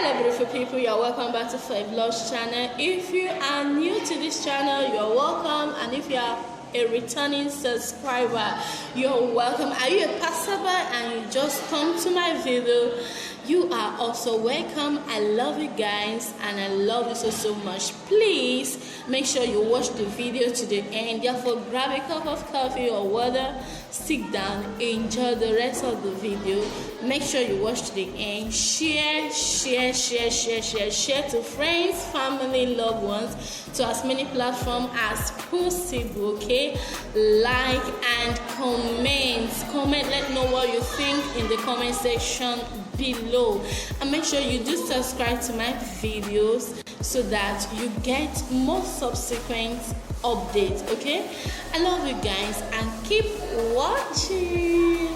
Hello beautiful people, you're welcome back to Fave Lush channel. If you are new to this channel, you're welcome, and if you are a returning subscriber, you're welcome. Are you a passerby and you just come to my video? You are also welcome. I love you guys and I love you so much. Please make sure you watch the video to the end. Therefore, grab a cup of coffee or water, sit down, enjoy the rest of the video. Make sure you watch to the end. Share to friends, family, loved ones, to as many platforms as possible. Okay, like and comment. Let me know what you think in the comment section below, and make sure you do subscribe to my videos so that you get more subsequent updates. Okay, I love you guys and keep watching.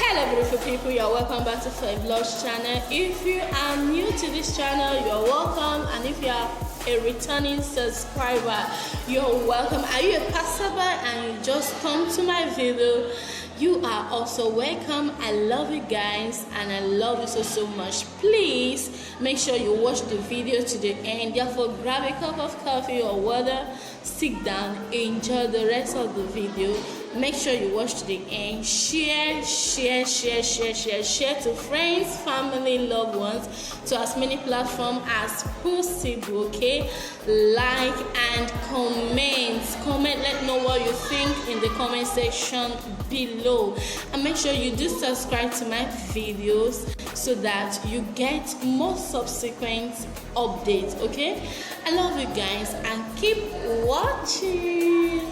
Hello beautiful people, you're welcome back to Fave Lush channel. If you are new to this channel, you're welcome, and if you are a returning subscriber, you're welcome. Are you a passerby and you just come to my video? You are also welcome. I love you guys and I love you so much. Please make sure you watch the video to the end. Therefore, grab a cup of coffee or water, sit down, enjoy the rest of the video. Make sure you watch to the end. Share to friends, family, loved ones, to as many platforms as possible. Okay, like and comment. Let me know what you think in the comment section below, and make sure you do subscribe to my videos so that you get more subsequent updates. Okay, I love you guys and keep watching.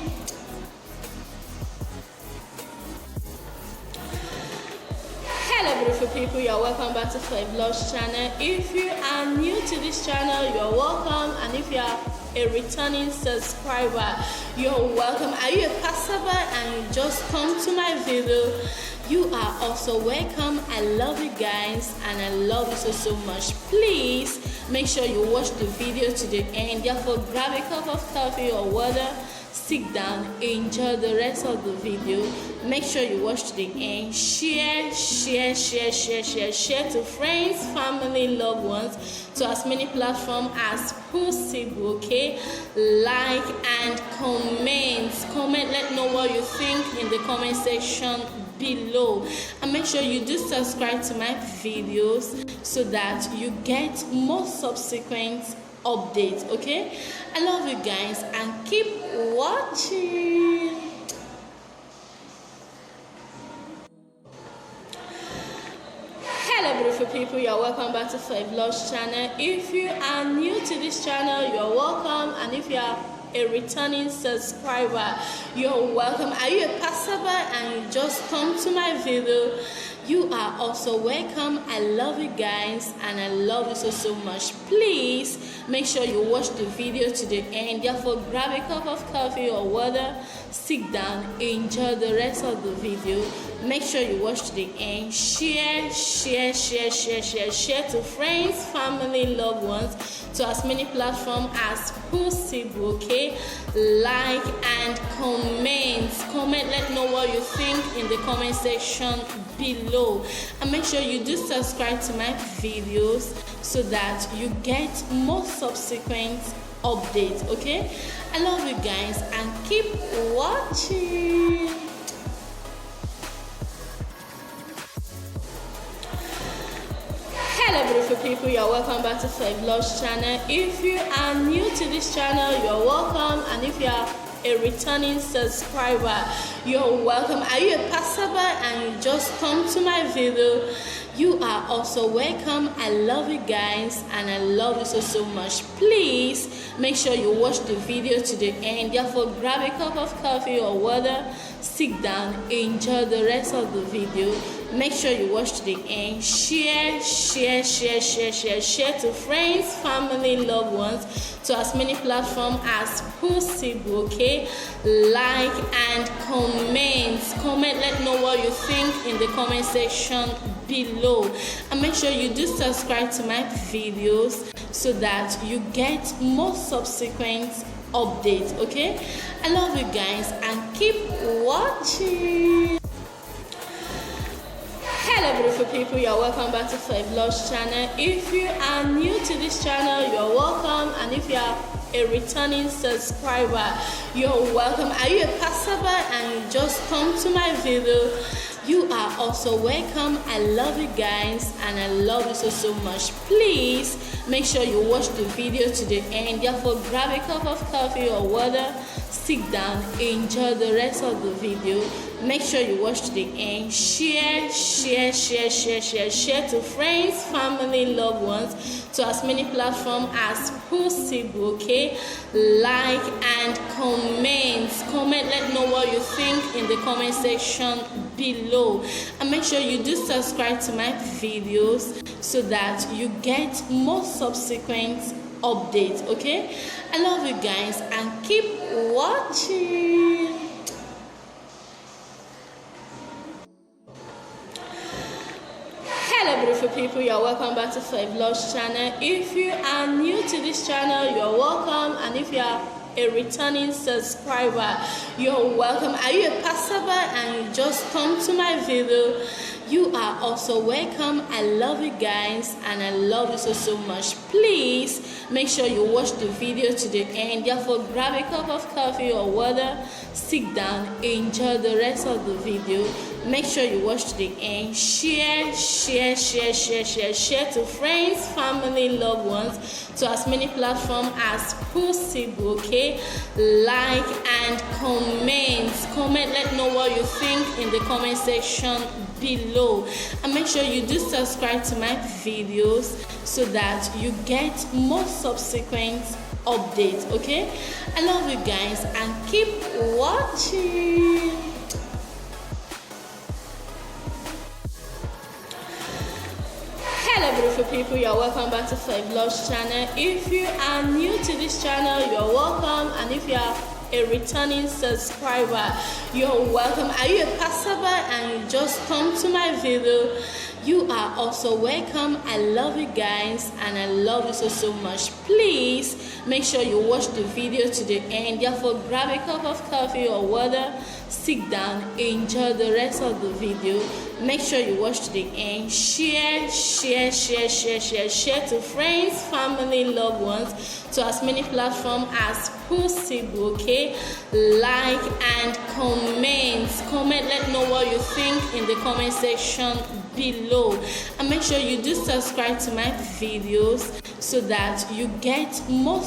Hello beautiful people, you're welcome back to Fave Lush channel. If you are new to this channel, you're welcome, and if you are a returning subscriber, you're welcome. Are you a passerby and you just come to my video? You are also welcome. I love you guys and I love you so much. Please make sure you watch the video to the end. Therefore, grab a cup of coffee or water, sit down, enjoy the rest of the video. Make sure you watch to the end. Share to friends, family, loved ones, to as many platforms as possible. Okay, like and comment. Let me know what you think in the comment section below, and make sure you do subscribe to my videos so that you get more subsequent updates. Okay, I love you guys and keep watching. Hello beautiful people, you're welcome back to Fave Lush channel. If you are new to this channel, you're welcome, and if you are a returning subscriber, you're welcome. Are you a passerby and you just come to my video? You are also welcome. I love you guys and I love you so much. Please make sure you watch the video to the end. Therefore, grab a cup of coffee or water, sit down, enjoy the rest of the video. Make sure you watch to the end. Share to friends, family, loved ones, to as many platforms as possible. Okay, like and comment. Let me know what you think in the comment section below, and make sure you do subscribe to my videos so that you get more subsequent updates. Okay, I love you guys and keep watching. Hello beautiful people, you're welcome back to Fave Lush channel. If you are new to this channel, you're welcome, and if you are a returning subscriber, you're welcome. Are you a passerby and you just come to my video? You are also welcome. I love you guys and I love you so much. Please make sure you watch the video to the end. Therefore, grab a cup of coffee or water, sit down, enjoy the rest of the video. Make sure you watch to the end. Share to friends, family, loved ones, to as many platforms as possible. Okay, like and comment. Let me know what you think in the comment section below, and make sure you do subscribe to my videos so that you get more subsequent updates. Okay, I love you guys and keep watching. Hello beautiful people, you're welcome back to Fave Lush channel. If you are new to this channel, you're welcome, and if you are a returning subscriber, you're welcome. Are you a passerby and you just come to my video? You are also welcome. I love you guys and I love you so much. Please make sure you watch the video to the end. Therefore, grab a cup of coffee or water, sit down, enjoy the rest of the video. Make sure you watch to the end. Share to friends, family, loved ones, to as many platforms as possible. Okay, like and comment. Let me know what you think in the comment section below, and make sure you do subscribe to my videos so that you get more subsequent updates. Okay, I love you guys and keep watching. Hello beautiful people, you're welcome back to Fave Lush channel. If you are new to this channel, you're welcome, and if you are a returning subscriber, you're welcome. Are you a passerby and you just come to my video? You are also welcome. I love you guys and I love you so much. Please make sure you watch the video to the end. Therefore, grab a cup of coffee or water, sit down, enjoy the rest of the video. Make sure you watch to the end. Share to friends, family, loved ones, to as many platforms as possible. Okay, like and comment. Let me know what you think in the comment section below, and make sure you do subscribe to my videos so that you get more subsequent updates. Okay, I love you guys and keep watching. Hello beautiful people, you're welcome back to Fave Lush channel. If you are new to this channel, you're welcome, and if you are a returning subscriber, you're welcome. Are you a passerby and you just come to my video? You are also welcome. I love you guys and I love you so much. Please make sure you watch the video to the end. Therefore, grab a cup of coffee or water, sit down, enjoy the rest of the video. Make sure you watch to the end. Share to friends, family, loved ones, to as many platforms as possible. Okay, like and comment. Let me know what you think in the comment section below, and make sure you do subscribe to my videos so that you get more